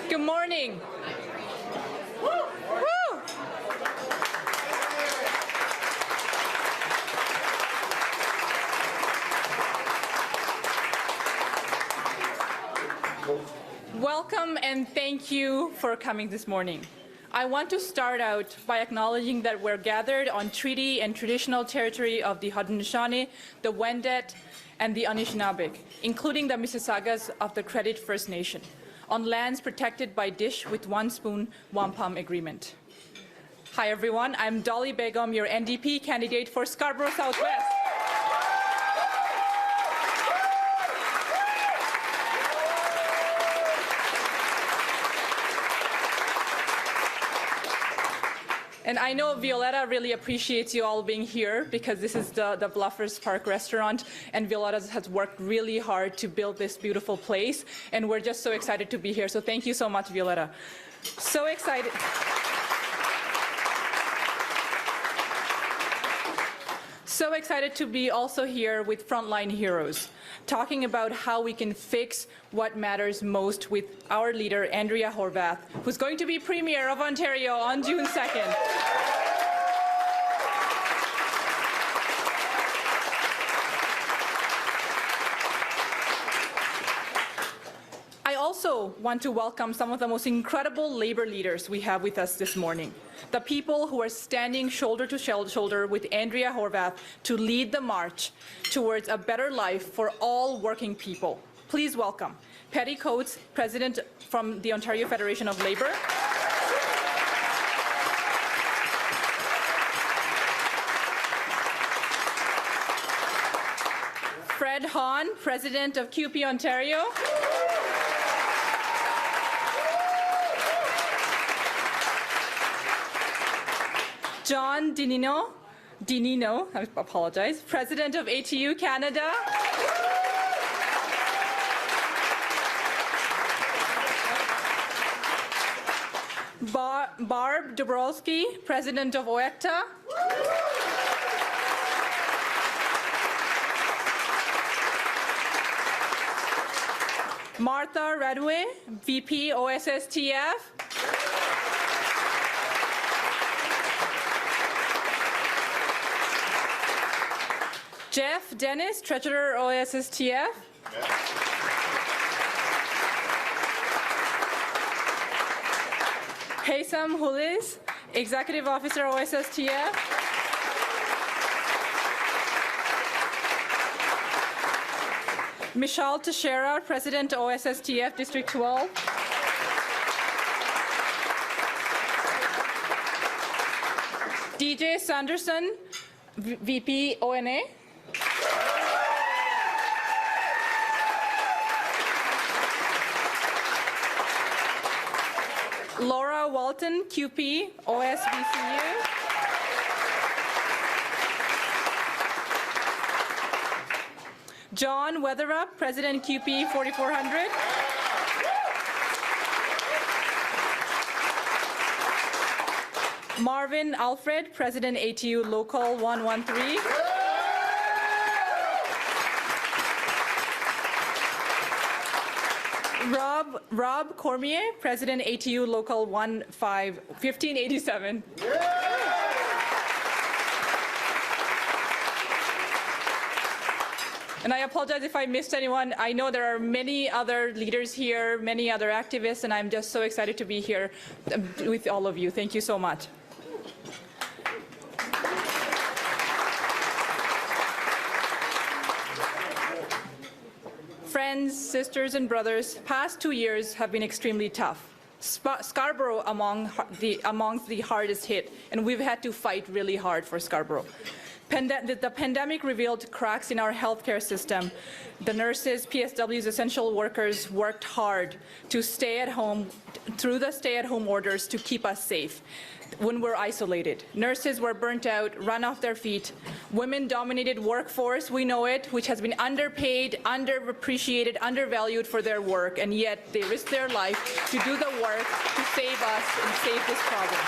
Good morning. Woo! Woo! Welcome and thank you for coming this morning. I want to start out by acknowledging that we're gathered on treaty and traditional territory of the Haudenosaunee, the Wendat, and the Anishinaabe, including the Mississaugas of the Credit First Nation, on lands protected by Dish with One Spoon, Wampum Agreement. Hi everyone, I'm Doly Begum, your NDP candidate for Scarborough Southwest. And I know Violetta really appreciates you all being here because this is the Rouge Park restaurant, and Violetta has worked really hard to build this beautiful place, and we're just so excited to be here. So thank you so much, Violetta. So excited. So excited to be also here with Frontline Heroes, talking about how we can fix what matters most with our leader, Andrea Horwath, who's going to be Premier of Ontario on June 2nd. I also want to welcome some of the most incredible labor leaders we have with us this morning. The people who are standing shoulder to shoulder with Andrea Horwath to lead the march towards a better life for all working people. Please welcome Patty Coates, President from the Ontario Federation of Labour. Fred Hahn, President of QP Ontario. John Dinino, I apologize, President of ATU Canada. Barb Dabrowski, President of OECTA. Martha Radway, VP OSSTF. Jeff Dennis, Treasurer OSSTF. Haysam Hulis, Executive Officer OSSTF. Michelle Teixeira, President OSSTF District 12. DJ Sanderson, VP ONA. Laura Walton, QP, OSBCU. John Weatherup, President QP 4400. Marvin Alfred, President ATU Local 113. Rob Cormier, President ATU Local 1587. And I apologize if I missed anyone. I know there are many other leaders here, many other activists, and I'm just so excited to be here with all of you. Thank you so much. Friends, sisters, and brothers, past 2 years have been extremely tough. Scarborough amongst the hardest hit, and we've had to fight really hard for Scarborough. The pandemic revealed cracks in our healthcare system. The nurses, PSWs, essential workers worked hard to stay at home through the stay-at-home orders to keep us safe when we're isolated. Nurses were burnt out, run off their feet. Women-dominated workforce, we know it, which has been underpaid, underappreciated, undervalued for their work, and yet they risk their life to do the work to save us and save this problem.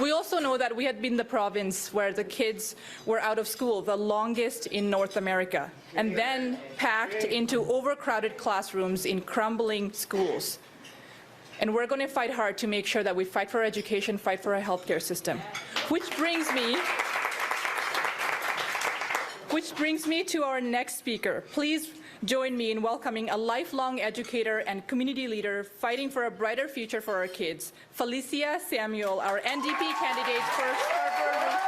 We also know that we had been the province where the kids were out of school the longest in North America, and then packed into overcrowded classrooms in crumbling schools. And we're going to fight hard to make sure that we fight for education, fight for a healthcare system. Which brings me to our next speaker. Please join me in welcoming a lifelong educator and community leader fighting for a brighter future for our kids, Felicia Samuel, our NDP candidate for Scarborough Rouge Park.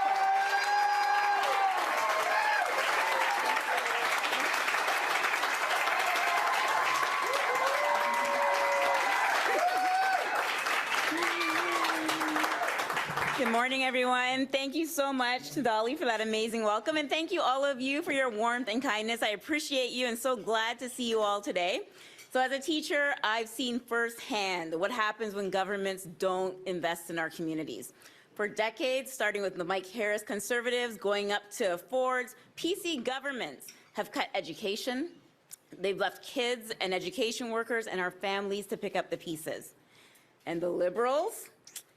Good morning, everyone. Thank you so much to Doly for that amazing welcome, and thank you all of you for your warmth and kindness. I appreciate you and so glad to see you all today. So as a teacher, I've seen firsthand what happens when governments don't invest in our communities. For decades, starting with the Mike Harris Conservatives, going up to Ford's, PC governments have cut education. They've left kids and education workers and our families to pick up the pieces. And the Liberals,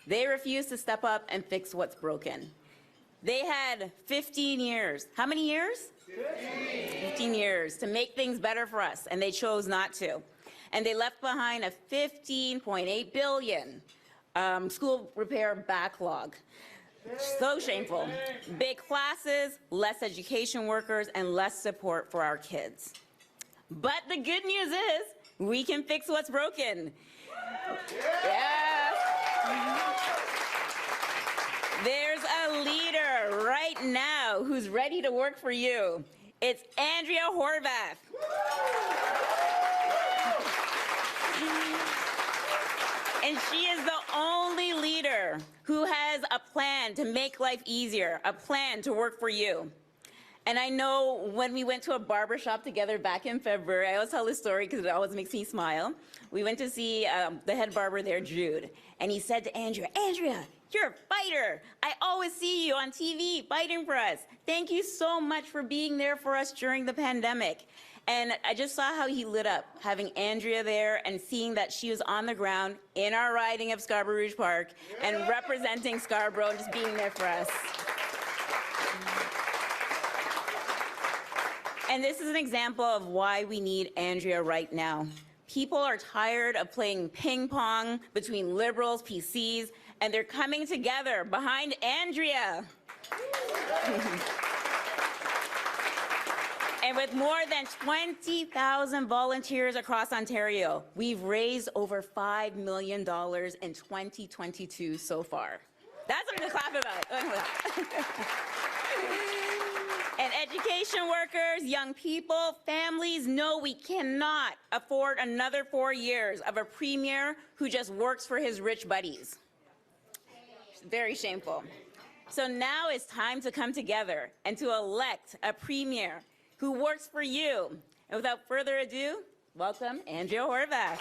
they refuse to step up and fix what's broken. They had 15 years. How many years? 15 years to make things better for us, and they chose not to. And they left behind a $15.8 billion school repair backlog. So shameful. Big classes, less education workers, and less support for our kids. But the good news is we can fix what's broken. Yeah. There's a leader right now who's ready to work for you. It's Andrea Horwath. And she is the only leader who has a plan to make life easier, a plan to work for you. And I know when we went to a barber shop together back in February, I always tell this story because it always makes me smile. We went to see the head barber there, Jude, and he said to Andrea, "Andrea, you're a fighter. I always see you on TV fighting for us. Thank you so much for being there for us during the pandemic." And I just saw how he lit up, having Andrea there and seeing that she was on the ground in our riding of Scarborough Rouge Park and representing Scarborough and just being there for us. And this is an example of why we need Andrea right now. People are tired of playing ping pong between Liberals, PCs, and they're coming together behind Andrea. And with more than 20,000 volunteers across Ontario, we've raised over $5 million in 2022 so far. That's something to clap about. And education workers, young people, families know we cannot afford another 4 years of a premier who just works for his rich buddies. Very shameful. So now it's time to come together and to elect a premier who works for you. And without further ado, welcome Andrea Horwath.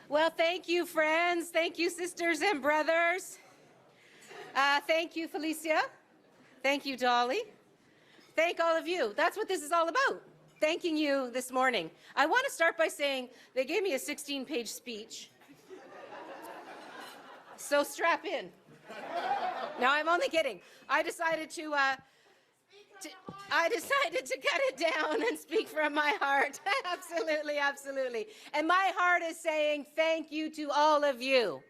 Well, thank you, friends. Thank you, sisters and brothers. Thank you, Felicia. Thank you, Doly. Thank all of you. That's what this is all about, thanking you this morning. I want to start by saying they gave me a 16-page speech. So strap in. No, I'm only kidding. I decided to cut it down and speak from my heart. Absolutely, absolutely. And my heart is saying thank you to all of you.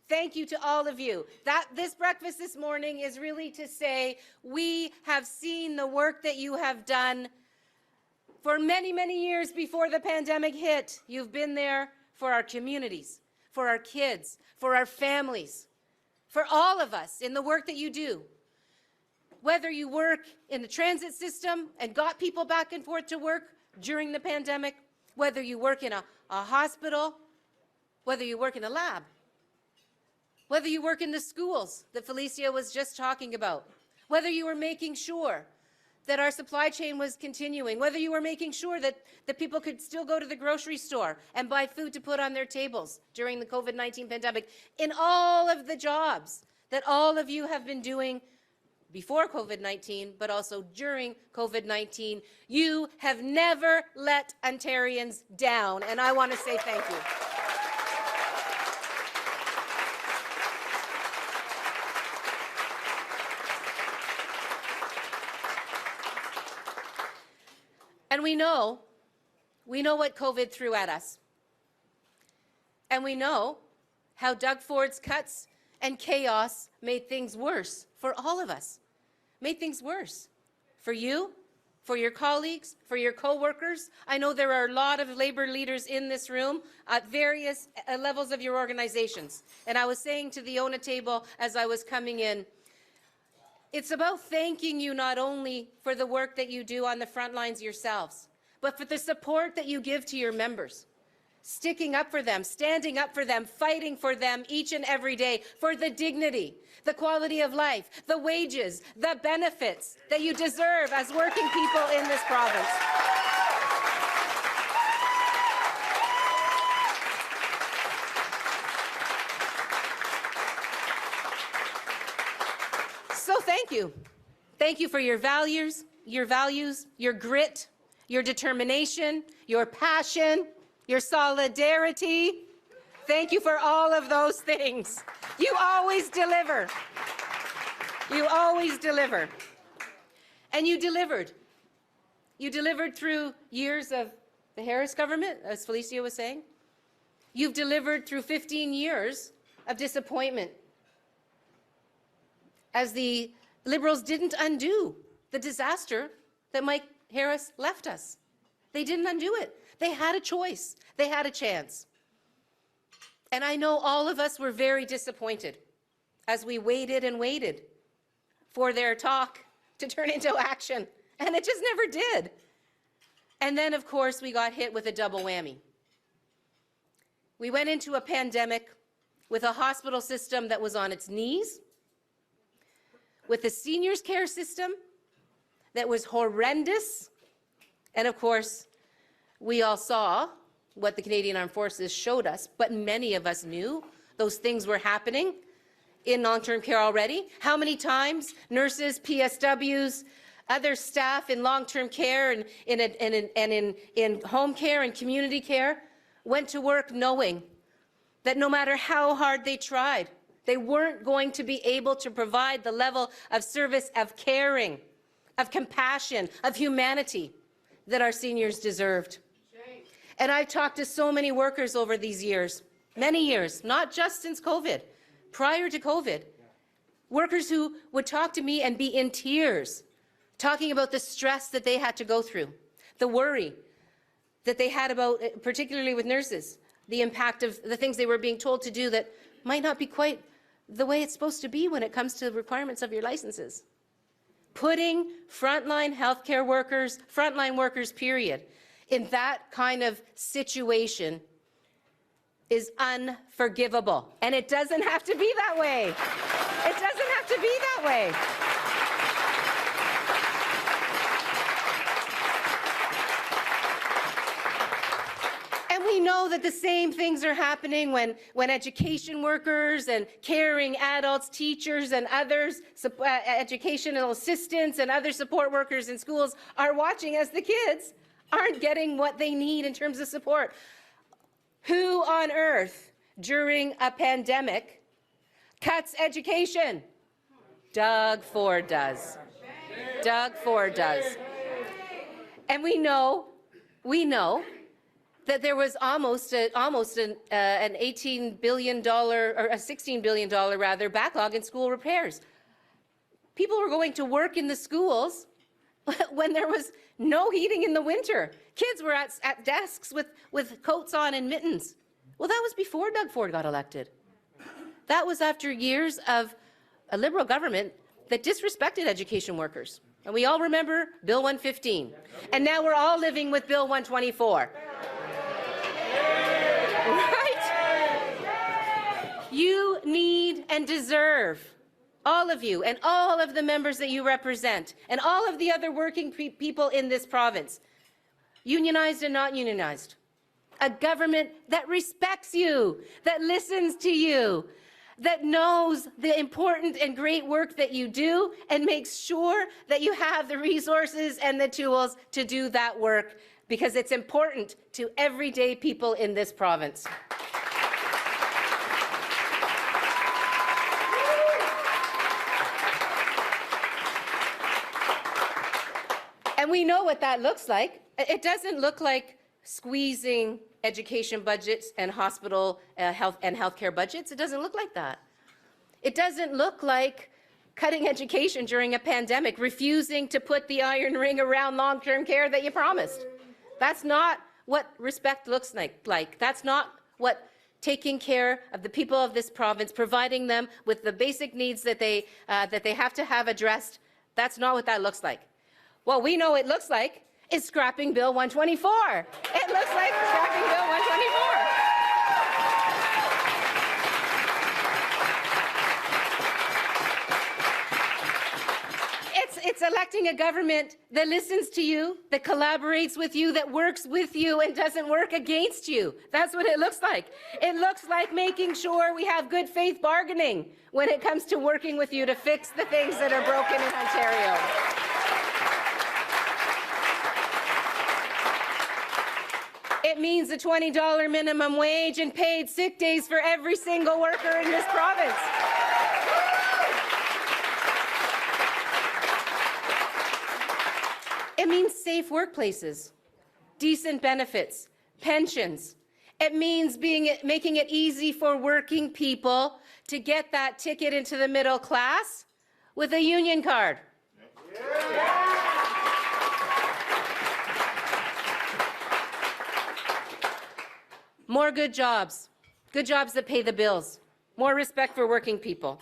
Thank you to all of you. This breakfast this morning is really to say we have seen the work that you have done for many, many years before the pandemic hit. You've been there for our communities, for our kids, for our families, for all of us in the work that you do. Whether you work in the transit system and got people back and forth to work during the pandemic, whether you work in a hospital, whether you work in a lab, whether you work in the schools that Felicia was just talking about, whether you were making sure that our supply chain was continuing, whether you were making sure that people could still go to the grocery store and buy food to put on their tables during the COVID-19 pandemic, in all of the jobs that all of you have been doing before COVID-19, but also during COVID-19, you have never let Ontarians down, and I want to say thank you. And we know what COVID threw at us. And we know how Doug Ford's cuts and chaos made things worse for all of us. Made things worse for you, for your colleagues, for your co-workers. I know there are a lot of labor leaders in this room at various levels of your organizations. And I was saying to the ONA table as I was coming in, it's about thanking you not only for the work that you do on the front lines yourselves, but for the support that you give to your members. Sticking up for them, standing up for them, fighting for them each and every day, for the dignity, the quality of life, the wages, the benefits that you deserve as working people in this province. So thank you. Thank you for your values, your grit, your determination, your passion, your solidarity. Thank you for all of those things. You always deliver. You always deliver. And you delivered. You delivered through years of the Harris government, as Felicia was saying. You've delivered through 15 years of disappointment, as the Liberals didn't undo the disaster that Mike Harris left us. They didn't undo it. They had a choice. They had a chance. And I know all of us were very disappointed as we waited and waited for their talk to turn into action. And it just never did. And then, of course, we got hit with a double whammy. We went into a pandemic with a hospital system that was on its knees, with a seniors care system that was horrendous. And of course, we all saw what the Canadian Armed Forces showed us, but many of us knew those things were happening in long-term care already. How many times nurses, PSWs, other staff in long-term care and in home care and community care went to work knowing that no matter how hard they tried, they weren't going to be able to provide the level of service, of caring, of compassion, of humanity that our seniors deserved. And I've talked to so many workers over these years, many years, not just since COVID, prior to COVID, workers who would talk to me and be in tears, talking about the stress that they had to go through, the worry that they had about, particularly with nurses, the impact of the things they were being told to do that might not be quite the way it's supposed to be when it comes to the requirements of your licenses. Putting frontline healthcare workers, frontline workers, period, in that kind of situation is unforgivable. And it doesn't have to be that way. It doesn't have to be that way. And we know that the same things are happening when education workers and caring adults, teachers and others, educational assistants and other support workers in schools are watching as the kids aren't getting what they need in terms of support. Who on earth, during a pandemic, cuts education? Doug Ford does. Doug Ford does. And we know that there was almost an $18 billion, or a $16 billion rather, backlog in school repairs. People were going to work in the schools when there was no heating in the winter. Kids were at desks with coats on and mittens. Well, that was before Doug Ford got elected. That was after years of a Liberal government that disrespected education workers. And we all remember Bill 115. And now we're all living with Bill 124. Right? You need and deserve all of you and all of the members that you represent and all of the other working people in this province, unionized and not unionized, a government that respects you, that listens to you, that knows the important and great work that you do and makes sure that you have the resources and the tools to do that work, because it's important to everyday people in this province. And we know what that looks like. It doesn't look like squeezing education budgets and hospital healthcare budgets. It doesn't look like that. It doesn't look like cutting education during a pandemic, refusing to put the iron ring around long-term care that you promised. That's not what respect looks like. That's not what taking care of the people of this province, providing them with the basic needs that they have to have addressed. That's not what that looks like. What we know it looks like is scrapping Bill 124. It looks like scrapping Bill 124. It's electing a government that listens to you, that collaborates with you, that works with you and doesn't work against you. That's what it looks like. It looks like making sure we have good faith bargaining when it comes to working with you to fix the things that are broken in Ontario. It means a $20 minimum wage and paid sick days for every single worker in this province. It means safe workplaces, decent benefits, pensions. It means making it easy for working people to get that ticket into the middle class with a union card. More good jobs that pay the bills, more respect for working people.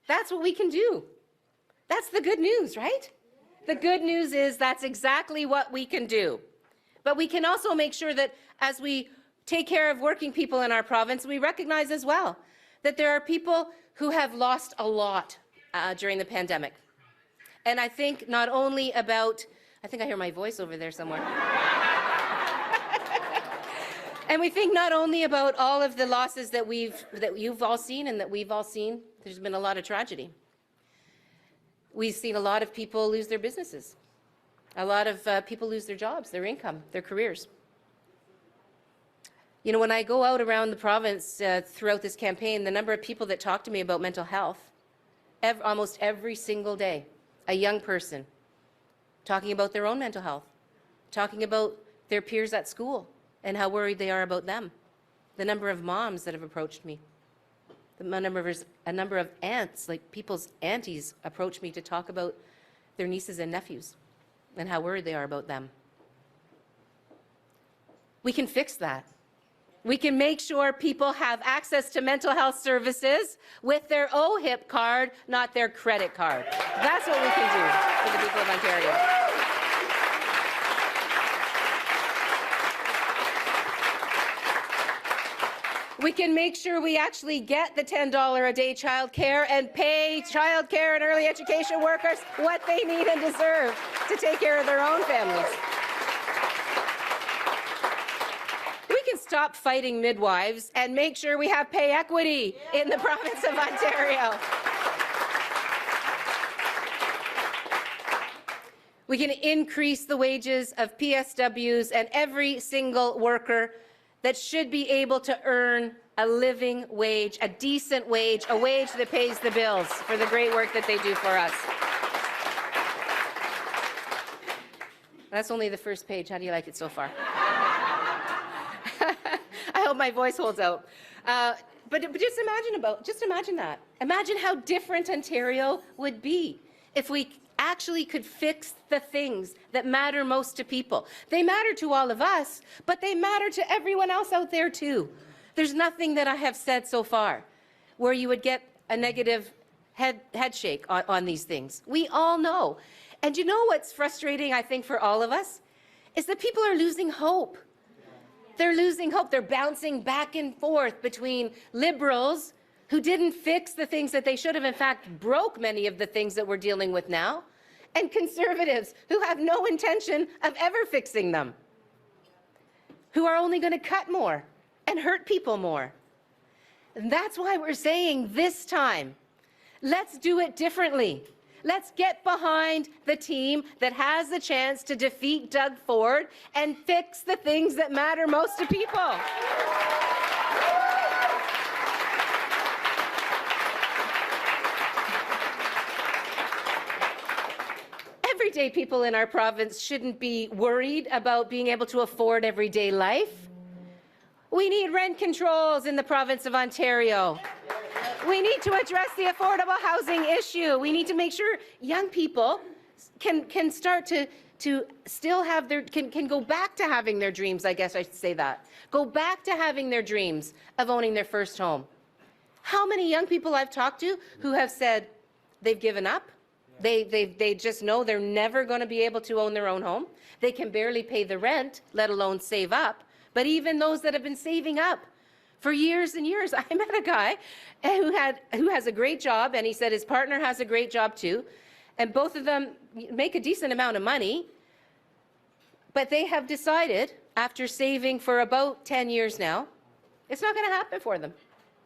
That's what we can do. That's the good news, right? The good news is that's exactly what we can do. But we can also make sure that as we take care of working people in our province, we recognize as well that there are people who have lost a lot during the pandemic. And I think not only about, I think I hear my voice over there somewhere. And we think not only about all of the losses that you've all seen and that we've all seen. There's been a lot of tragedy. We've seen a lot of people lose their businesses. A lot of people lose their jobs, their income, their careers. You know, when I go out around the province throughout this campaign, the number of people that talk to me about mental health, almost every single day, a young person talking about their own mental health, talking about their peers at school and how worried they are about them. The number of moms that have approached me. A number of aunts, like people's aunties, approach me to talk about their nieces and nephews and how worried they are about them. We can fix that. We can make sure people have access to mental health services with their OHIP card, not their credit card. That's what we can do for the people of Ontario. We can make sure we actually get the $10 a day childcare and pay childcare and early education workers what they need and deserve to take care of their own families. We can stop fighting midwives and make sure we have pay equity in the province of Ontario. We can increase the wages of PSWs and every single worker that should be able to earn a living wage, a decent wage, a wage that pays the bills for the great work that they do for us. That's only the first page. How do you like it so far? I hope my voice holds out. But just imagine that. Imagine how different Ontario would be if we actually could fix the things that matter most to people. They matter to all of us, but they matter to everyone else out there too. There's nothing that I have said so far where you would get a negative head shake on these things. We all know. And you know what's frustrating, I think, for all of us? Is that people are losing hope. They're losing hope. They're bouncing back and forth between Liberals who didn't fix the things that they should have, in fact, broke many of the things that we're dealing with now, and conservatives who have no intention of ever fixing them, who are only going to cut more and hurt people more. And that's why we're saying this time, let's do it differently. Let's get behind the team that has the chance to defeat Doug Ford and fix the things that matter most to people. Everyday people in our province shouldn't be worried about being able to afford everyday life. We need rent controls in the province of Ontario. We need to address the affordable housing issue. We need to make sure young people can start to still have their, can go back to having their dreams, I guess I should say that. Go back to having their dreams of owning their first home. How many young people I've talked to who have said they've given up? They just know they're never going to be able to own their own home. They can barely pay the rent, let alone save up. But even those that have been saving up for years and years. I met a guy who has a great job, and he said his partner has a great job too, and both of them make a decent amount of money, but they have decided, after saving for about 10 years now, it's not going to happen for them.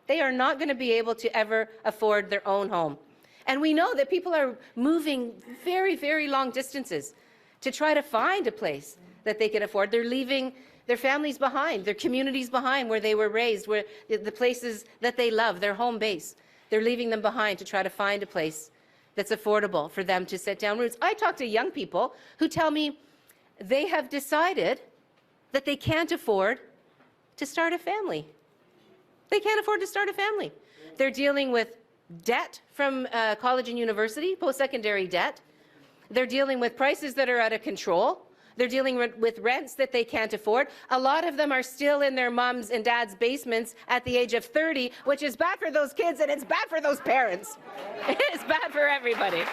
They are not going to be able to ever afford their own home. And we know that people are moving very, very long distances to try to find a place that they can afford. They're leaving their families behind, their communities behind, where they were raised, where the places that they love, their home base. They're leaving them behind to try to find a place that's affordable for them to set down roots. I talk to young people who tell me they have decided that they can't afford to start a family. They can't afford to start a family. They're dealing with debt from college and university, post-secondary debt. They're dealing with prices that are out of control. They're dealing with rents that they can't afford. A lot of them are still in their moms and dads' basements at the age of 30, which is bad for those kids and it's bad for those parents. It's bad for everybody.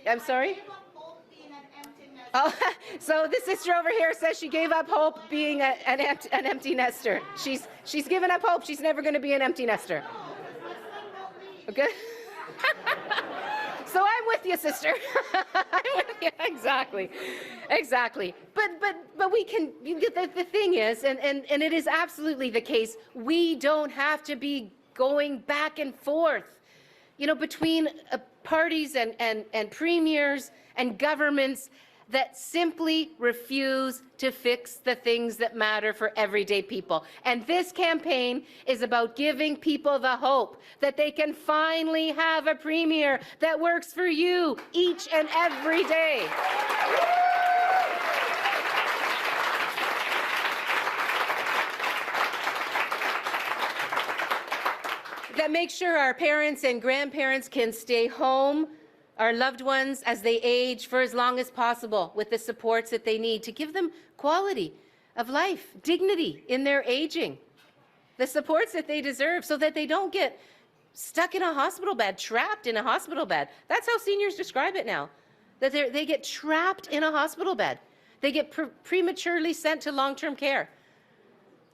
I'm sorry? Oh, so the sister over here says she gave up hope being an empty nester. She's given up hope. She's never going to be an empty nester. Okay. So I'm with you, sister. I'm with you. Exactly. But we can. The thing is, and it is absolutely the case. We don't have to be going back and forth, between parties and premiers and governments that simply refuse to fix the things that matter for everyday people. And this campaign is about giving people the hope that they can finally have a premier that works for you each and every day. That makes sure our parents and grandparents can stay home, our loved ones as they age, for as long as possible, with the supports that they need to give them quality of life, dignity in their aging, the supports that they deserve so that they don't get stuck in a hospital bed, trapped in a hospital bed. That's how seniors describe it now, that they get trapped in a hospital bed. They get prematurely sent to long-term care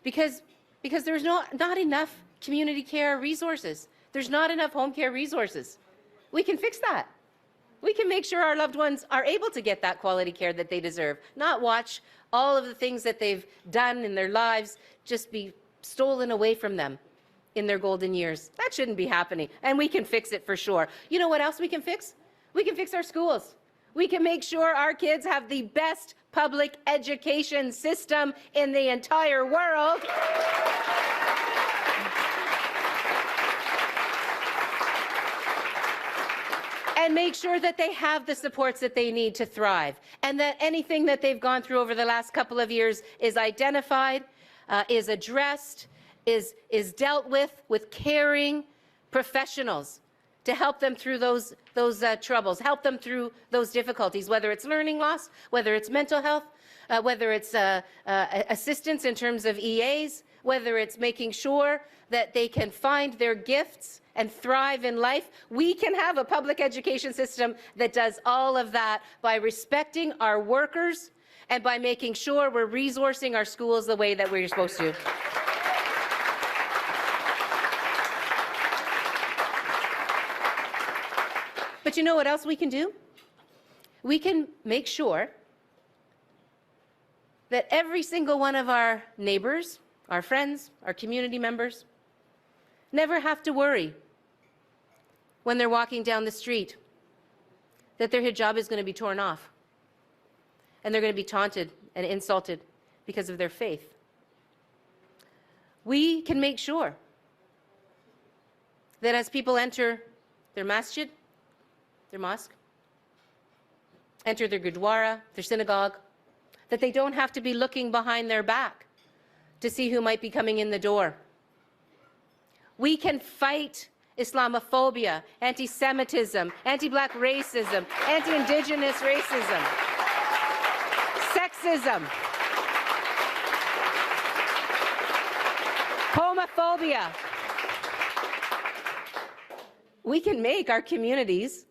because there's not enough community care resources. There's not enough home care resources. We can fix that. We can make sure our loved ones are able to get that quality care that they deserve, not watch all of the things that they've done in their lives just be stolen away from them in their golden years. That shouldn't be happening, and we can fix it for sure. You know what else we can fix? We can fix our schools. We can make sure our kids have the best public education system in the entire world. And make sure that they have the supports that they need to thrive, and that anything that they've gone through over the last couple of years is identified, is addressed, is dealt with caring professionals to help them through those troubles, help them through those difficulties, whether it's learning loss, whether it's mental health, whether it's assistance in terms of EAs, whether it's making sure that they can find their gifts and thrive in life. We can have a public education system that does all of that by respecting our workers and by making sure we're resourcing our schools the way that we're supposed to. But you know what else we can do? We can make sure that every single one of our neighbors, our friends, our community members, never have to worry when they're walking down the street that their hijab is going to be torn off and they're going to be taunted and insulted because of their faith. We can make sure that as people enter their masjid, their mosque, enter their gurdwara, their synagogue, that they don't have to be looking behind their back to see who might be coming in the door. We can fight Islamophobia, anti-Semitism, anti-black racism, anti-indigenous racism, sexism, homophobia. We can make our communities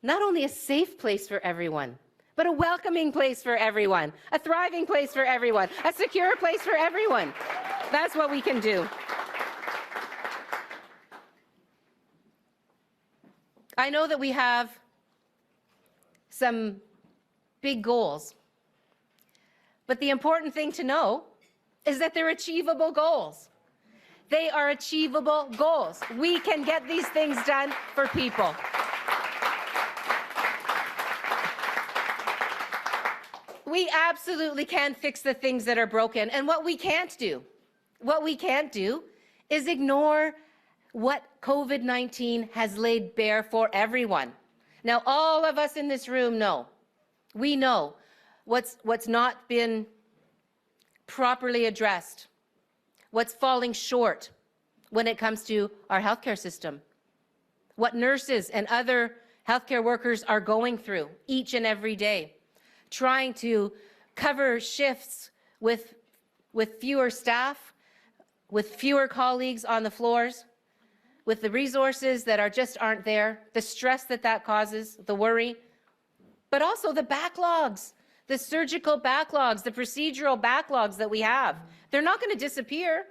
not only a safe place for everyone, but a welcoming place for everyone, a thriving place for everyone, a secure place for everyone. That's what we can do. I know that we have some big goals, but the important thing to know is that they're achievable goals. They are achievable goals. We can get these things done for people. We absolutely can fix the things that are broken. And what we can't do is ignore what COVID-19 has laid bare for everyone. Now, all of us in this room know, we know what's not been properly addressed, what's falling short when it comes to our healthcare system, what nurses and other healthcare workers are going through each and every day, trying to cover shifts with fewer staff, with fewer colleagues on the floors, with the resources that just aren't there, the stress that causes, the worry, but also the backlogs, the surgical backlogs, the procedural backlogs that we have. They're not going to disappear.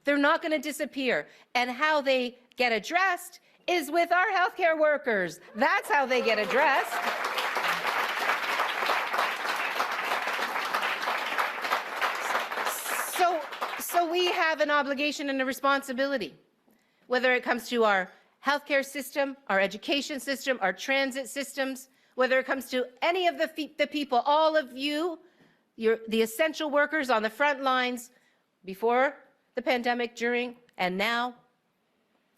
They're not going to disappear. And how they get addressed is with our healthcare workers. That's how they get addressed. So we have an obligation and a responsibility, whether it comes to our healthcare system, our education system, our transit systems, whether it comes to any of the people, all of you, the essential workers on the front lines before the pandemic, during, and now.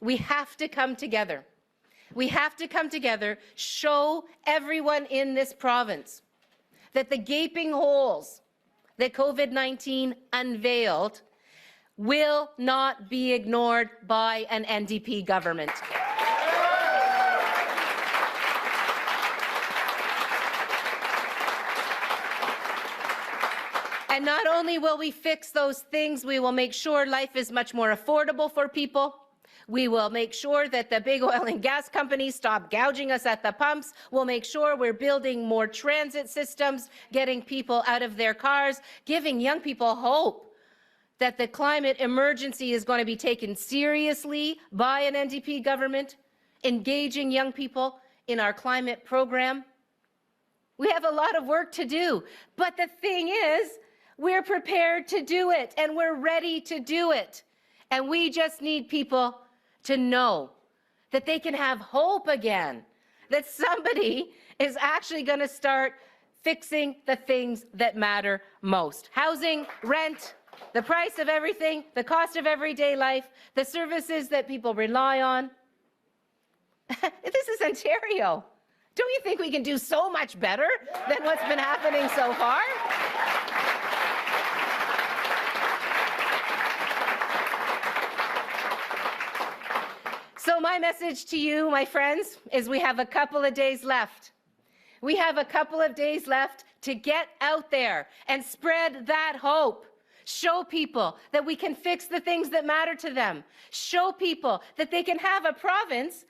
We have to come together. We have to come together, show everyone in this province that the gaping holes that COVID-19 unveiled will not be ignored by an NDP government. And not only will we fix those things, we will make sure life is much more affordable for people. We will make sure that the big oil and gas companies stop gouging us at the pumps. We'll make sure we're building more transit systems, getting people out of their cars, giving young people hope that the climate emergency is going to be taken seriously by an NDP government, engaging young people in our climate program. We have a lot of work to do, but the thing is, we're prepared to do it, and we're ready to do it. And we just need people to know that they can have hope again, that somebody is actually going to start fixing the things that matter most. Housing, rent, the price of everything, the cost of everyday life, the services that people rely on. This is Ontario. Don't you think we can do so much better than what's been happening so far? So my message to you, my friends, is we have a couple of days left. We have a couple of days left to get out there and spread that hope. Show people that we can fix the things that matter to them. Show people that they can have a province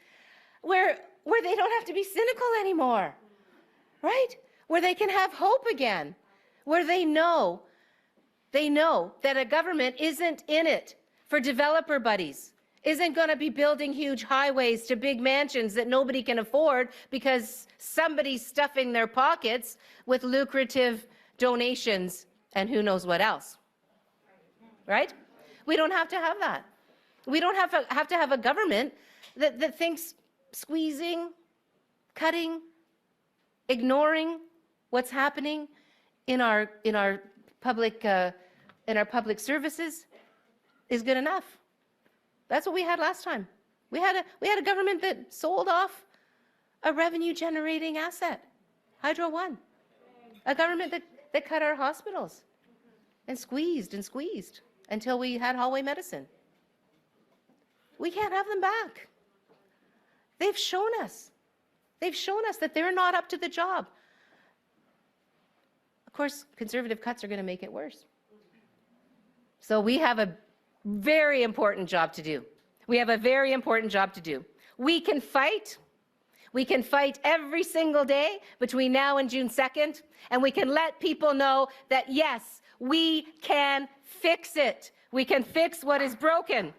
where they don't have to be cynical anymore, right? where they can have hope again, where they know that a government isn't in it for developer buddies, isn't going to be building huge highways to big mansions that nobody can afford because somebody's stuffing their pockets with lucrative donations and who knows what else. Right? We don't have to have that. We don't have to have a government that thinks squeezing, cutting, ignoring what's happening in our public services is good enough. That's what we had last time. We had a government that sold off a revenue generating asset, Hydro One. A government that cut our hospitals and squeezed until we had hallway medicine. We can't have them back. They've shown us that they're not up to the job. Of course, conservative cuts are going to make it worse. So we have a very important job to do. We can fight. We can fight every single day between now and June 2nd, and we can let people know that, yes, we can fix it. We can fix what is broken.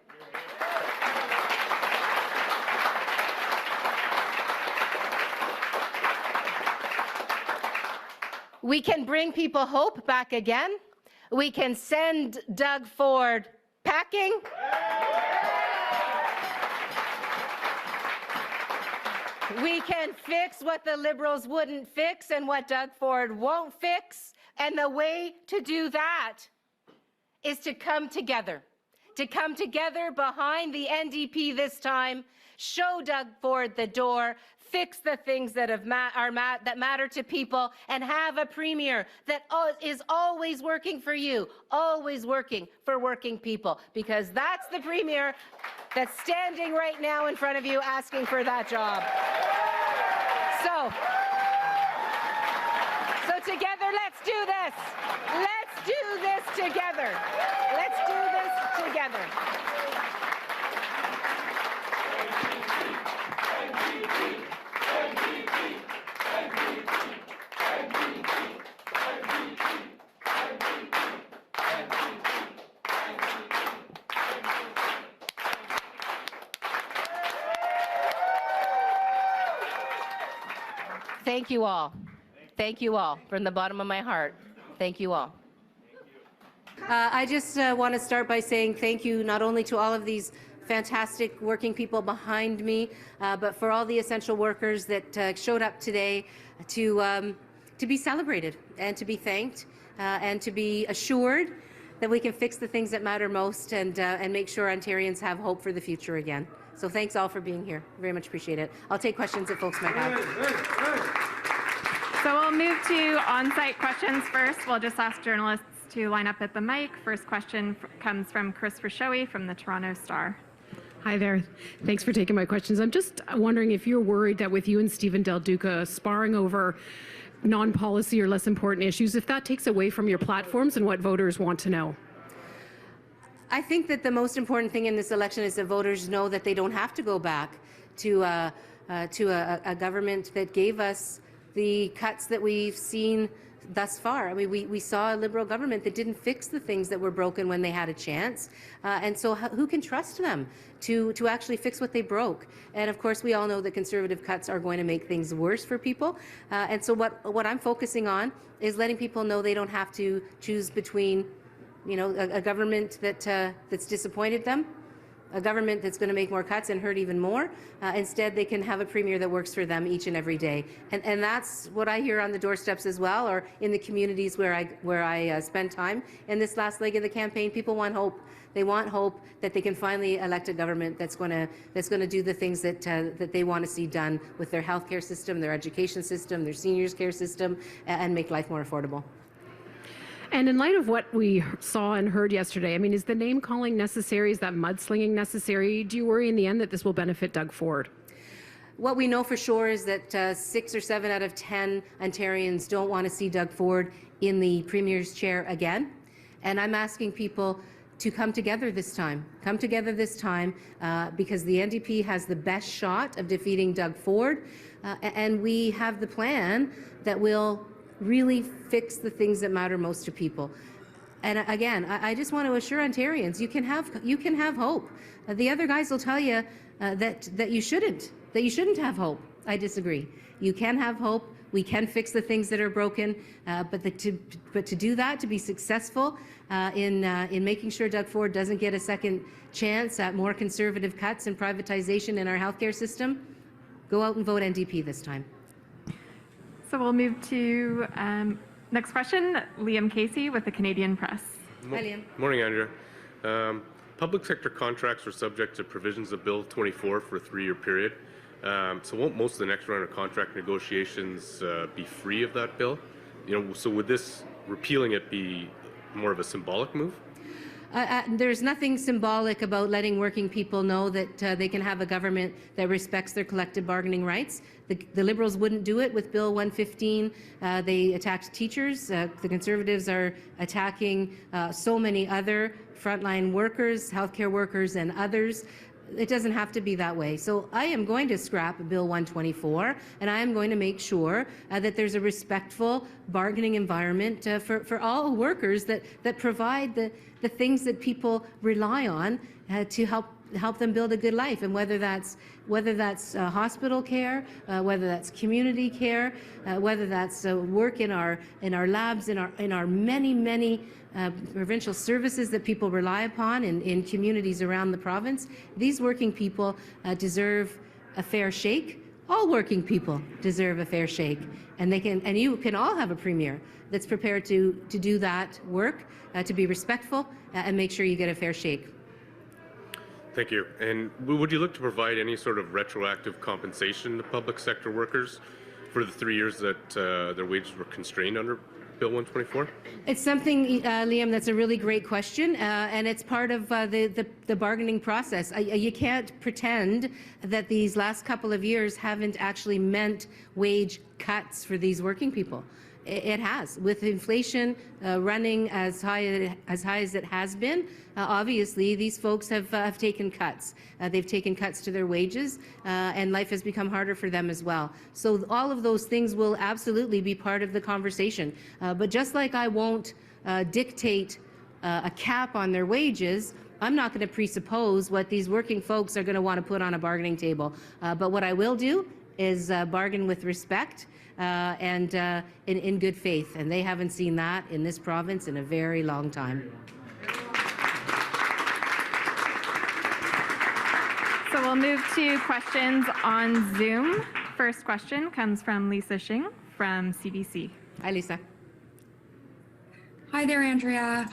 We can bring people hope back again. We can send Doug Ford packing. We can fix what the Liberals wouldn't fix and what Doug Ford won't fix. And the way to do that is to come together behind the NDP this time, show Doug Ford the door, fix the things that that matter to people, and have a premier that is always working for you, always working for working people, because that's the premier that's standing right now in front of you asking for that job. So together, let's do this. Let's do this together. Let's do this together. Thank you all. Thank you all from the bottom of my heart. Thank you all. I just want to start by saying thank you not only to all of these fantastic working people behind me, but for all the essential workers that showed up today to be celebrated and to be thanked and to be assured that we can fix the things that matter most and make sure Ontarians have hope for the future again. So thanks all for being here. Very much appreciate it. I'll take questions that folks might have. So we'll move to on-site questions first. We'll just ask journalists to line up at the mic. First question comes from Chris Rashowi from the Toronto Star. Hi there. Thanks for taking my questions. I'm just wondering if you're worried that with you and Stephen Del Duca sparring over non-policy or less important issues, if that takes away from your platforms and what voters want to know. I think that the most important thing in this election is that voters know that they don't have to go back to a government that gave us the cuts that we've seen thus far. I mean, we saw a Liberal government that didn't fix the things that were broken when they had a chance. And so who can trust them to actually fix what they broke? And of course, we all know that Conservative cuts are going to make things worse for people. And so what I'm focusing on is letting people know they don't have to choose between, you know, a government that's disappointed them, a government that's going to make more cuts and hurt even more. Instead, they can have a premier that works for them each and every day. And that's what I hear on the doorsteps as well, or in the communities where I spend time. In this last leg of the campaign, people want hope. They want hope that they can finally elect a government that's going to do the things that they want to see done with their healthcare system, their education system, their seniors care system, and make life more affordable. And in light of what we saw and heard yesterday, I mean, is the name calling necessary? Is that mudslinging necessary? Do you worry in the end that this will benefit Doug Ford? What we know for sure is that 6 or 7 out of 10 Ontarians don't want to see Doug Ford in the Premier's chair again. And I'm asking people to come together this time. Come together this time because the NDP has the best shot of defeating Doug Ford. And we have the plan that will really fix the things that matter most to people. And again, I just want to assure Ontarians, you can have hope. The other guys will tell you that you shouldn't have hope. I disagree. You can have hope. We can fix the things that are broken, but to do that, to be successful in making sure Doug Ford doesn't get a second chance at more conservative cuts and privatization in our healthcare system, go out and vote NDP this time. So we'll move to next question, Liam Casey with the Canadian Press. Hi, Liam. Morning, Andrea. Public sector contracts are subject to provisions of Bill 24 for a 3-year period. So won't most of the next round of contract negotiations be free of that bill? So would this repealing it be more of a symbolic move? There's nothing symbolic about letting working people know that they can have a government that respects their collective bargaining rights. The Liberals wouldn't do it with Bill 115. They attacked teachers. The Conservatives are attacking so many other frontline workers, healthcare workers, and others. It doesn't have to be that way. So I am going to scrap Bill 124, and I am going to make sure that there's a respectful bargaining environment for all workers that provide the things that people rely on to help them build a good life. And whether that's hospital care, whether that's community care, whether that's work in our labs, in our many provincial services that people rely upon in communities around the province. These working people deserve a fair shake. All working people deserve a fair shake, and you can all have a premier that's prepared to do that work, to be respectful and make sure you get a fair shake. Thank you. And would you look to provide any sort of retroactive compensation to public sector workers for the 3 years that their wages were constrained under Bill 124? It's something, Liam, that's a really great question, and it's part of the bargaining process. You can't pretend that these last couple of years haven't actually meant wage cuts for these working people. It has. With inflation running as high as it has been, obviously these folks have taken cuts. They've taken cuts to their wages, and life has become harder for them as well. So all of those things will absolutely be part of the conversation. But just like I won't dictate a cap on their wages, I'm not going to presuppose what these working folks are going to want to put on a bargaining table. But what I will do is bargain with respect and in good faith, and they haven't seen that in this province in a very long time. So we'll move to questions on Zoom. First question comes from Lisa Shing from CBC. Hi, Lisa. Hi there, Andrea.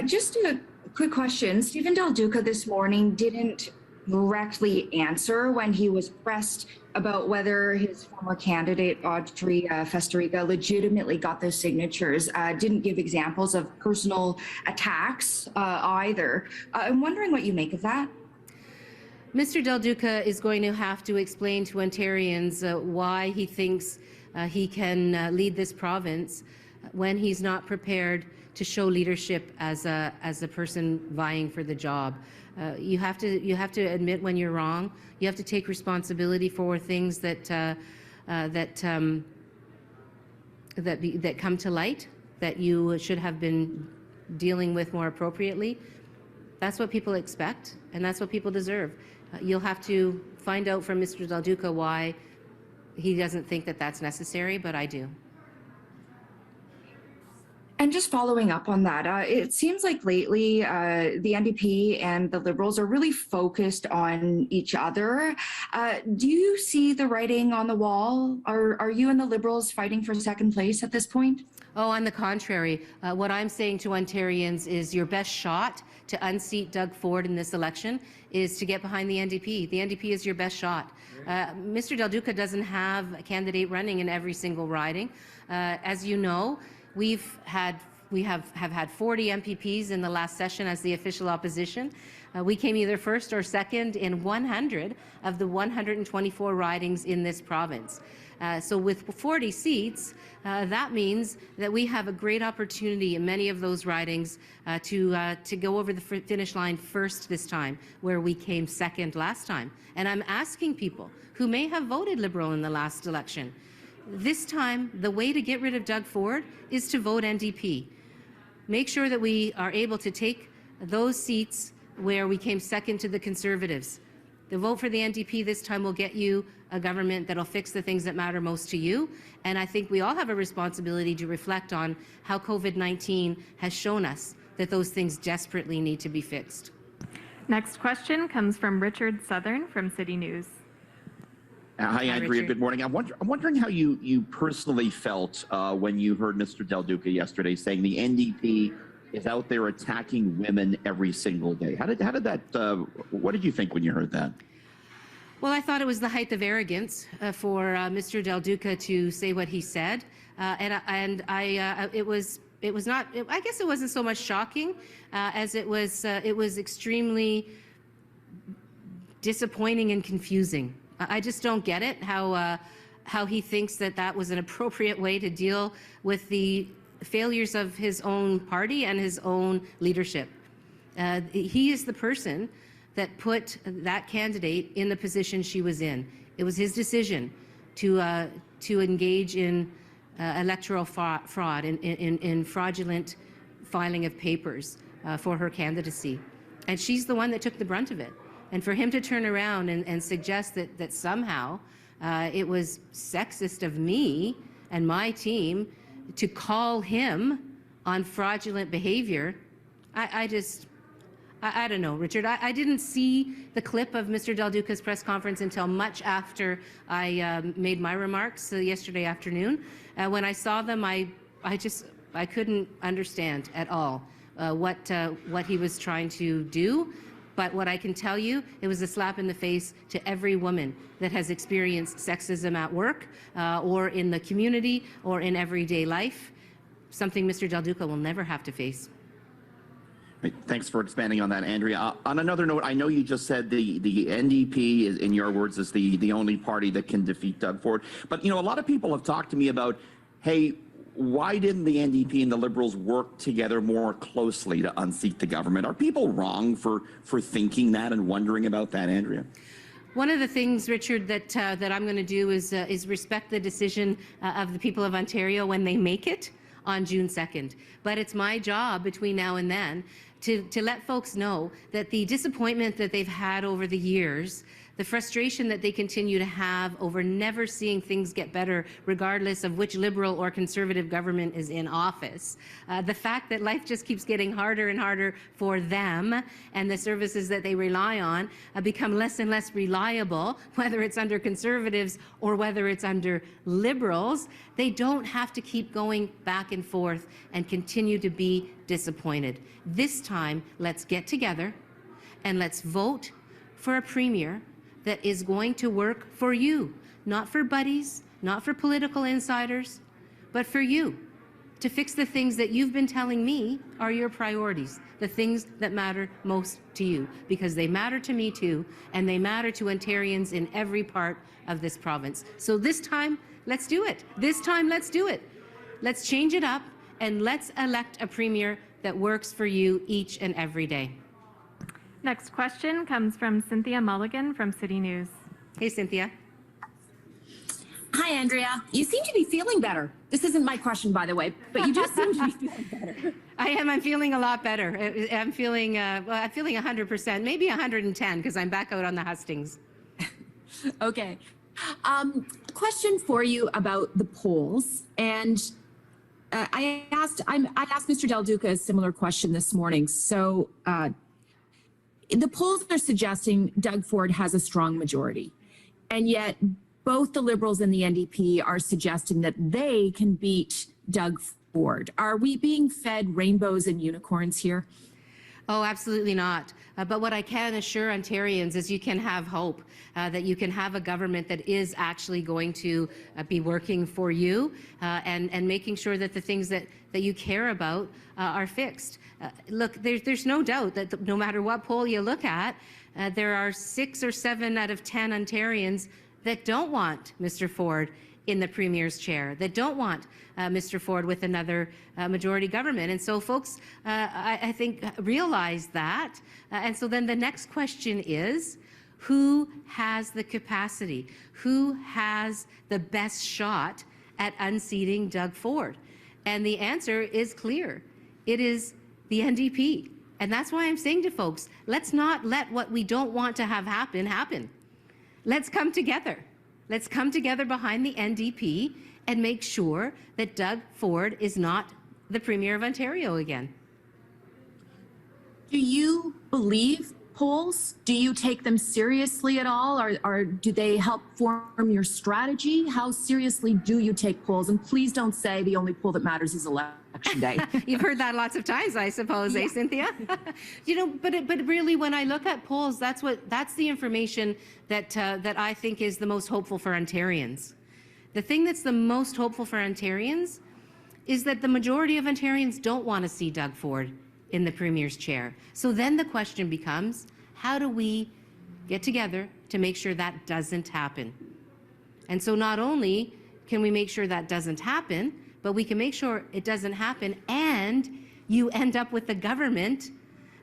Just a quick question. Stephen Del Duca this morning didn't directly answer when he was pressed about whether his former candidate, Audrey Festerica, legitimately got those signatures. Didn't give examples of personal attacks either. I'm wondering what you make of that. Mr. Del Duca is going to have to explain to Ontarians why he thinks he can lead this province when he's not prepared to show leadership as a person vying for the job. You have to admit when you're wrong. You have to take responsibility for things that come to light that you should have been dealing with more appropriately. That's what people expect, and that's what people deserve. You'll have to find out from Mr. Del Duca why he doesn't think that that's necessary, but I do. And just following up on that, it seems like lately the NDP and the Liberals are really focused on each other. Do you see the writing on the wall? Are you and the Liberals fighting for second place at this point? Oh, on the contrary. What I'm saying to Ontarians is your best shot to unseat Doug Ford in this election is to get behind the NDP. The NDP is your best shot. Mr. Del Duca doesn't have a candidate running in every single riding. As you know, we have had 40 MPPs in the last session as the official opposition. We came either first or second in 100 of the 124 ridings in this province. So with 40 seats, that means that we have a great opportunity in many of those ridings to go over the finish line first this time, where we came second last time. And I'm asking people who may have voted Liberal in the last election, This time, the way to get rid of Doug Ford is to vote NDP. Make sure that we are able to take those seats where we came second to the Conservatives. The vote for the NDP this time will get you a government that'll fix the things that matter most to you. And I think we all have a responsibility to reflect on how COVID-19 has shown us that those things desperately need to be fixed. Next question comes from Richard Southern from City News. Hi, Andrea. Richard. Good morning. I'm wondering how you personally felt when you heard Mr. Del Duca yesterday saying the NDP is out there attacking women every single day. How did that? What did you think when you heard that? Well, I thought it was the height of arrogance for Mr. Del Duca to say what he said, it was not. I guess it wasn't so much shocking as it was extremely disappointing and confusing. I just don't get it how he thinks that was an appropriate way to deal with the failures of his own party and his own leadership. He is the person that put that candidate in the position she was in. It was his decision to engage in electoral fraud, in fraudulent filing of papers for her candidacy. And she's the one that took the brunt of it. And for him to turn around and suggest that somehow it was sexist of me and my team to call him on fraudulent behavior, I don't know, Richard. I didn't see the clip of Mr. Del Duca's press conference until much after I made my remarks yesterday afternoon. When I saw them, I couldn't understand at all what he was trying to do. But what I can tell you, it was a slap in the face to every woman that has experienced sexism at work or in the community or in everyday life, something Mr. Del Duca will never have to face. Thanks for expanding on that, Andrea. On another note, I know you just said the NDP, in your words, is the only party that can defeat Doug Ford. But, you know, a lot of people have talked to me about, hey, why didn't the NDP and the Liberals work together more closely to unseat the government? Are people wrong for thinking that and wondering about that, Andrea? One of the things, Richard, that I'm going to do is respect the decision of the people of Ontario when they make it on June 2nd. But it's my job between now and then to let folks know that the disappointment that they've had over the years, the frustration that they continue to have over never seeing things get better, regardless of which Liberal or Conservative government is in office, the fact that life just keeps getting harder and harder for them and the services that they rely on become less and less reliable, whether it's under Conservatives or whether it's under Liberals, they don't have to keep going back and forth and continue to be disappointed. This time, let's get together and let's vote for a premier that is going to work for you, not for buddies, not for political insiders, but for you, to fix the things that you've been telling me are your priorities, the things that matter most to you, because they matter to me too, and they matter to Ontarians in every part of this province. So this time, let's do it. This time, let's do it. Let's change it up, and let's elect a premier that works for you each and every day. Next question comes from Cynthia Mulligan from City News. Hey, Cynthia. Hi, Andrea. You seem to be feeling better. This isn't my question, by the way, but you just seem to be feeling better. I am. I'm feeling a lot better. I'm feeling, well, I'm feeling 100%, maybe 110, because I'm back out on the hustings. Okay. Question for you about the polls. And I asked Mr. Del Duca a similar question this morning. So the polls are suggesting Doug Ford has a strong majority. And yet both the Liberals and the NDP are suggesting that they can beat Doug Ford. Are we being fed rainbows and unicorns here? Oh, absolutely not. But what I can assure Ontarians is you can have hope, that you can have a government that is actually going to be working for you and making sure that the things that you care about are fixed. Look, there's no doubt that no matter what poll you look at, there are 6 or 7 out of 10 Ontarians that don't want Mr. Ford in the Premier's chair, that don't want Mr. Ford with another majority government. And so folks, I think, realize that. And so then the next question is, who has the capacity? Who has the best shot at unseating Doug Ford? And the answer is clear. It is the NDP. And that's why I'm saying to folks, let's not let what we don't want to have happen, happen. Let's come together. Let's come together behind the NDP and make sure that Doug Ford is not the Premier of Ontario again. Do you believe polls? Do you take them seriously at all? Or do they help form your strategy? How seriously do you take polls? And please don't say the only poll that matters is election day. You've heard that lots of times, I suppose, eh, Cynthia? You know, but really, when I look at polls, that's the information that that I think is the most hopeful for Ontarians. The thing that's the most hopeful for Ontarians is that the majority of Ontarians don't want to see Doug Ford in the Premier's chair. So then the question becomes, how do we get together to make sure that doesn't happen? And so not only can we make sure that doesn't happen, but we can make sure it doesn't happen and you end up with a government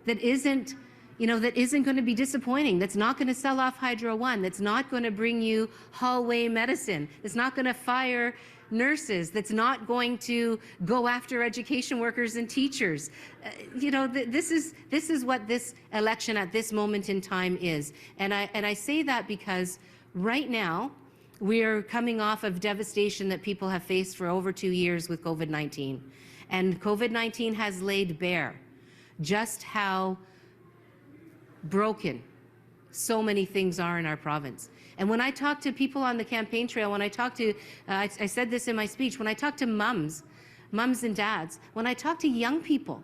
that isn't, you know, that isn't going to be disappointing, that's not going to sell off Hydro One, that's not going to bring you hallway medicine, that's not going to fire nurses, that's not going to go after education workers and teachers. You know, this is what this election at this moment in time is. And I say that because right now we're coming off of devastation that people have faced for over 2 years with COVID-19. And COVID-19 has laid bare just how broken so many things are in our province. And when I talk to people on the campaign trail, when I talk to, I said this in my speech, when I talk to mums and dads, when I talk to young people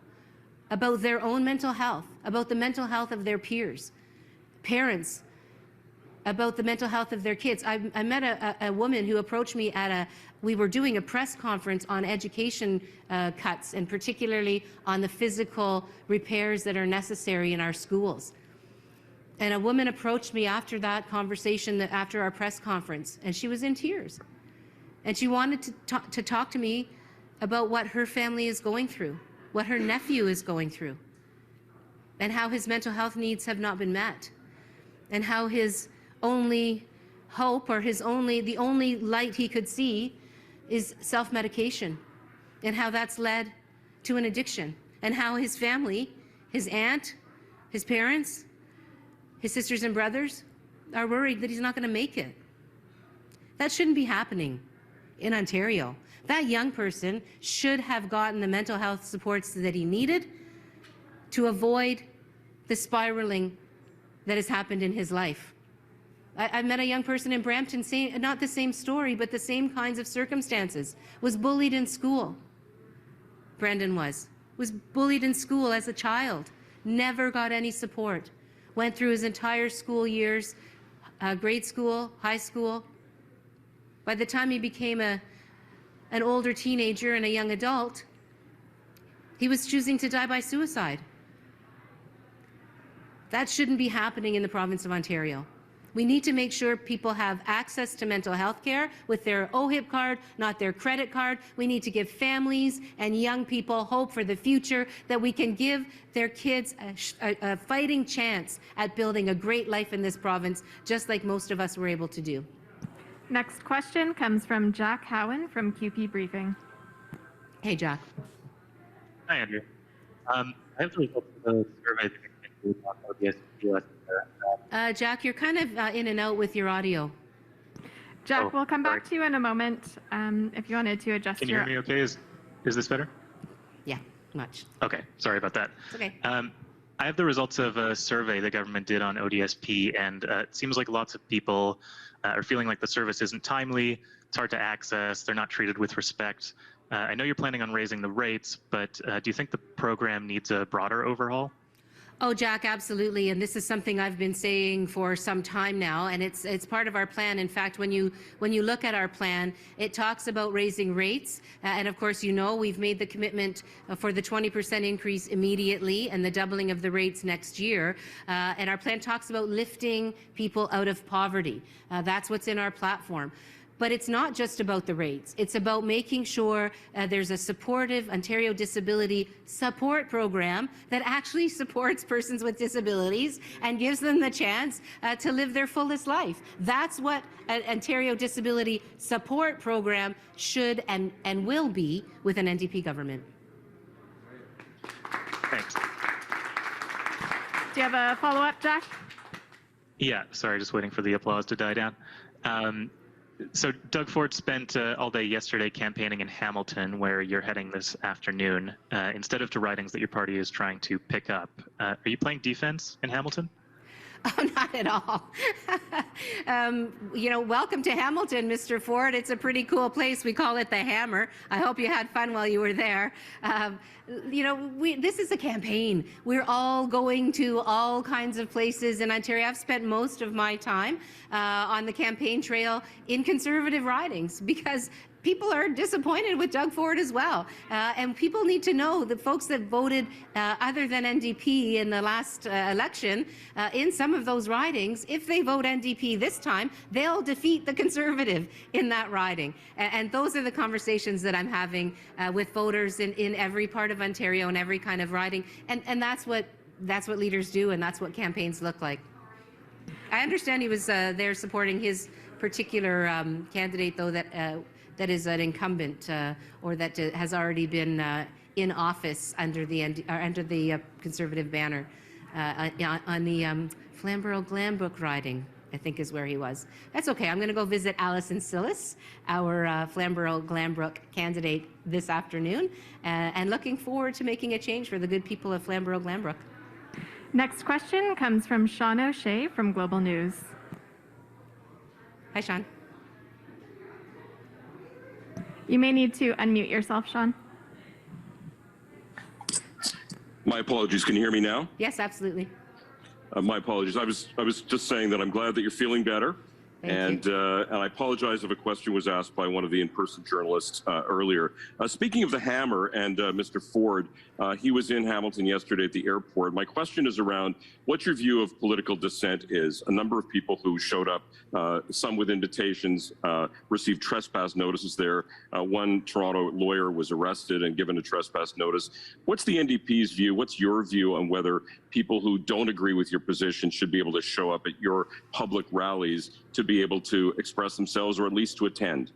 about their own mental health, about the mental health of their peers, parents, about the mental health of their kids. I met a woman who approached me we were doing a press conference on education cuts, and particularly on the physical repairs that are necessary in our schools. And a woman approached me after that conversation, after our press conference, and she was in tears. And she wanted to talk to me about what her family is going through, what her nephew is going through, and how his mental health needs have not been met, and how his only hope, or the only light he could see, is self-medication, and how that's led to an addiction, and how his family, his aunt, his parents, his sisters and brothers are worried that he's not going to make it. That shouldn't be happening in Ontario. That young person should have gotten the mental health supports that he needed to avoid the spiraling that has happened in his life. I met a young person in Brampton, not the same story, but the same kinds of circumstances. Was bullied in school. Brendan was bullied in school as a child, never got any support. Went through his entire school years, grade school, high school. By the time he became an older teenager and a young adult, he was choosing to die by suicide. That shouldn't be happening in the province of Ontario. We need to make sure people have access to mental health care with their OHIP card, not their credit card. We need to give families and young people hope for the future, that we can give their kids a fighting chance at building a great life in this province, just like most of us were able to do. Next question comes from Jack Howen from QP Briefing. Hey, Jack. Hi, Andrew. I have the results of the survey that you did on ODSP. Jack, you're kind of in and out with your audio. Jack, we'll come back to you in a moment if you wanted to adjust Can you hear me okay? Is this better? Yeah, much. Okay, sorry about that. It's okay. I have the results of a survey the government did on ODSP, and it seems like lots of people are feeling like the service isn't timely, it's hard to access, they're not treated with respect. I know you're planning on raising the rates, but do you think the program needs a broader overhaul? Oh, Jack, absolutely. And this is something I've been saying for some time now, and it's part of our plan. In fact, when you look at our plan, it talks about raising rates. And of course, you know, we've made the commitment for the 20% increase immediately and the doubling of the rates next year. And our plan talks about lifting people out of poverty. That's what's in our platform. But it's not just about the rates. It's about making sure there's a supportive Ontario Disability Support Program that actually supports persons with disabilities and gives them the chance to live their fullest life. That's what an Ontario Disability Support Program should and will be with an NDP government. Thanks. Do you have a follow-up, Jack? Yeah, sorry, just waiting for the applause to die down. So Doug Ford spent all day yesterday campaigning in Hamilton, where you're heading this afternoon, instead of to ridings that your party is trying to pick up. Are you playing defense in Hamilton? Oh, not at all. Welcome to Hamilton, Mr. Ford. It's a pretty cool place. We call it the Hammer. I hope you had fun while you were there. This is a campaign. We're all going to all kinds of places in Ontario. I've spent most of my time on the campaign trail in Conservative ridings because people are disappointed with Doug Ford as well. And people need to know the folks that voted other than NDP in the last election in some of those ridings, if they vote NDP this time, they'll defeat the Conservative in that riding. And those are the conversations that I'm having with voters in every part of Ontario and every kind of riding. And that's what leaders do, and that's what campaigns look like. I understand he was there supporting his particular candidate, though, that is an incumbent or that has already been in office under the Conservative banner on the Flamborough-Glanbrook riding, I think is where he was. That's okay. I'm going to go visit Alison Sillis, our Flamborough-Glanbrook candidate, this afternoon, and looking forward to making a change for the good people of Flamborough-Glanbrook. Next question comes from Sean O'Shea from Global News. Hi, Sean. You may need to unmute yourself, Sean. My apologies. Can you hear me now? Yes, absolutely. My apologies. I was just saying that I'm glad that you're feeling better. And I apologize if a question was asked by one of the in-person journalists earlier. Speaking of the Hammer and Mr. Ford, he was in Hamilton yesterday at the airport. My question is around what your view of political dissent is. A number of people who showed up, some with invitations, received trespass notices there. One Toronto lawyer was arrested and given a trespass notice. What's the NDP's view? What's your view on whether people who don't agree with your position should be able to show up at your public rallies to be able to express themselves or at least to attend?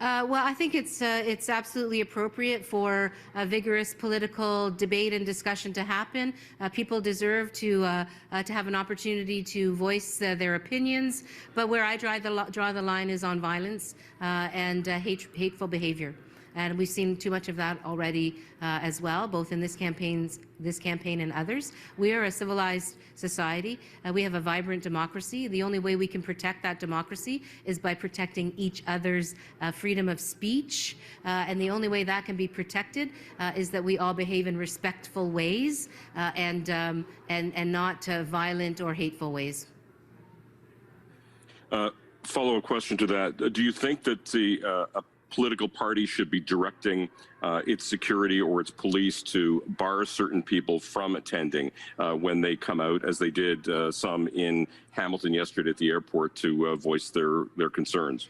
Well, I think it's absolutely appropriate for a vigorous political debate and discussion to happen. People deserve to have an opportunity to voice their opinions, but where I draw the line is on violence and hateful behavior. And we've seen too much of that already as well, both in this campaign and others. We are a civilized society. We have a vibrant democracy. The only way we can protect that democracy is by protecting each other's freedom of speech. And the only way that can be protected is that we all behave in respectful ways and not violent or hateful ways. Follow-up question to that. Do you think that the political party should be directing its security or its police to bar certain people from attending when they come out, as they did some in Hamilton yesterday at the airport, to voice their concerns?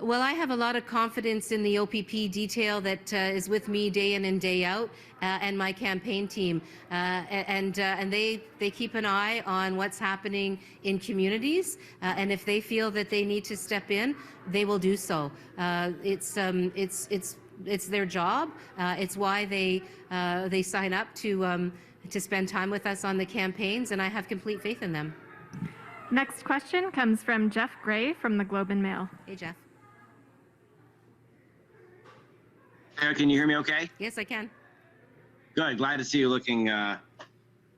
Well, I have a lot of confidence in the OPP detail that is with me day in and day out, and my campaign team, and they keep an eye on what's happening in communities, and if they feel that they need to step in, they will do so. It's their job. It's why they sign up to spend time with us on the campaigns, and I have complete faith in them. Next question comes from Jeff Gray from the Globe and Mail. Hey, Jeff. Can you hear me okay? Yes, I can. Good. Glad to see you looking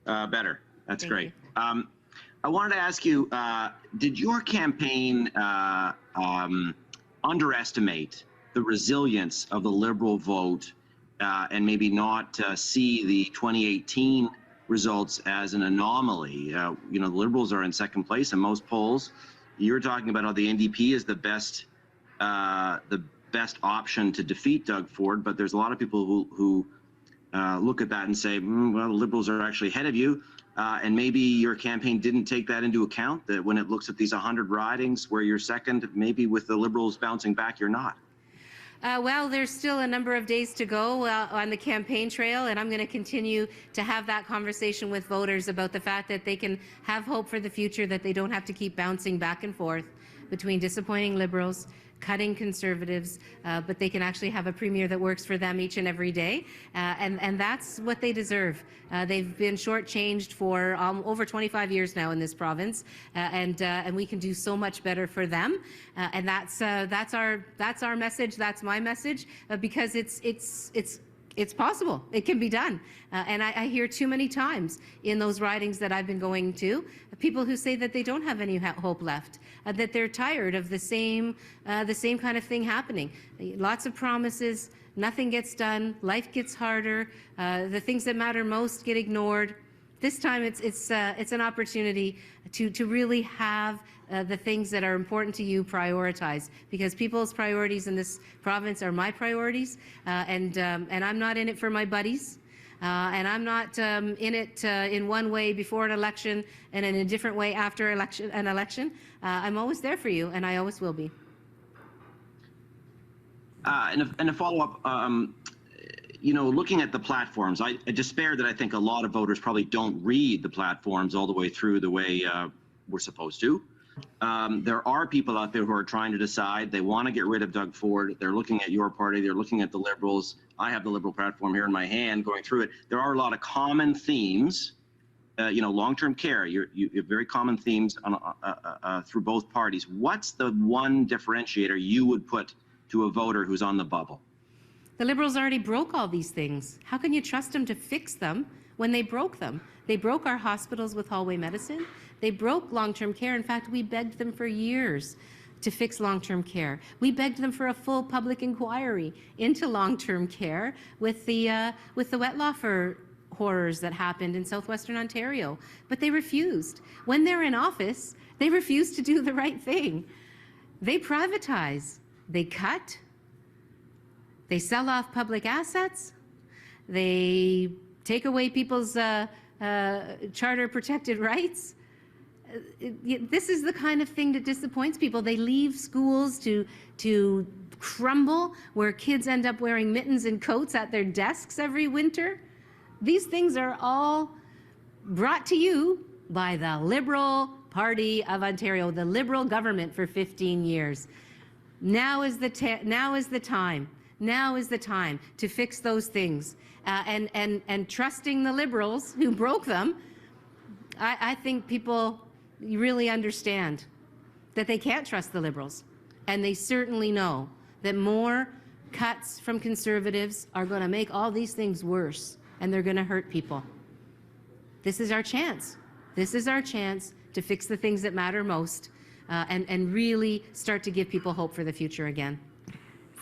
better. That's Thank great. you. I wanted to ask you, did your campaign underestimate the resilience of the Liberal vote and maybe not see the 2018 results as an anomaly? The Liberals are in second place in most polls. You're talking about how the NDP is the best option to defeat Doug Ford, but there's a lot of people who look at that and say, well, the Liberals are actually ahead of you. And maybe your campaign didn't take that into account, that when it looks at these 100 ridings where you're second, maybe with the Liberals bouncing back, you're not. Well, there's still a number of days to go on the campaign trail, and I'm going to continue to have that conversation with voters about the fact that they can have hope for the future, that they don't have to keep bouncing back and forth between disappointing Liberals, cutting Conservatives, but they can actually have a premier that works for them each and every day, and that's what they deserve. They've been shortchanged for over 25 years now in this province, and we can do so much better for them, and that's our message. That's my message, because it's possible. It can be done. And I hear too many times in those ridings that I've been going to, people who say that they don't have any hope left, that they're tired of the same kind of thing happening. Lots of promises, nothing gets done, life gets harder, the things that matter most get ignored. This time it's an opportunity to really have the things that are important to you prioritized, because people's priorities in this province are my priorities, and I'm not in it for my buddies, and I'm not in it in one way before an election and in a different way after an election. I'm always there for you, and I always will be. And a follow-up, you know, looking at the platforms, I despair that I think a lot of voters probably don't read the platforms all the way through the way we're supposed to. There are people out there who are trying to decide. They want to get rid of Doug Ford. They're looking at your party. They're looking at the Liberals. I have the Liberal platform here in my hand, going through it. There are a lot of common themes. You know, long-term care, you have very common themes on, through both parties. What's the one differentiator you would put to a voter who's on the bubble? The Liberals already broke all these things. How can you trust them to fix them when they broke them? They broke our hospitals with hallway medicine. They broke long-term care. In fact, we begged them for years to fix long-term care. We begged them for a full public inquiry into long-term care with the Wettlaufer horrors that happened in southwestern Ontario. But they refused. When they're in office, they refuse to do the right thing. They privatize. They cut. They sell off public assets. They take away people's charter-protected rights. This is the kind of thing that disappoints people. They leave schools to crumble, where kids end up wearing mittens and coats at their desks every winter. These things are all brought to you by the Liberal Party of Ontario, the Liberal government for 15 years. Now is the time. Now is the time to fix those things, and trusting the Liberals who broke them. I think people really understand that they can't trust the Liberals, and they certainly know that more cuts from Conservatives are going to make all these things worse, and they're going to hurt people. This is our chance. This is our chance to fix the things that matter most, and really start to give people hope for the future again.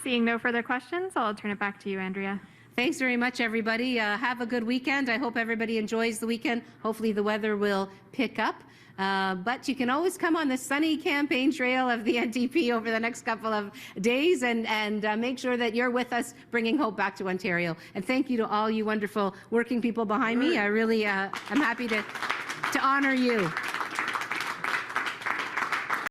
Seeing no further questions, I'll turn it back to you, Andrea. Thanks very much, everybody. Have a good weekend. I hope everybody enjoys the weekend. Hopefully the weather will pick up. But you can always come on the sunny campaign trail of the NDP over the next couple of days and make sure that you're with us bringing hope back to Ontario. And thank you to all you wonderful working people behind me. I really am happy to honor you.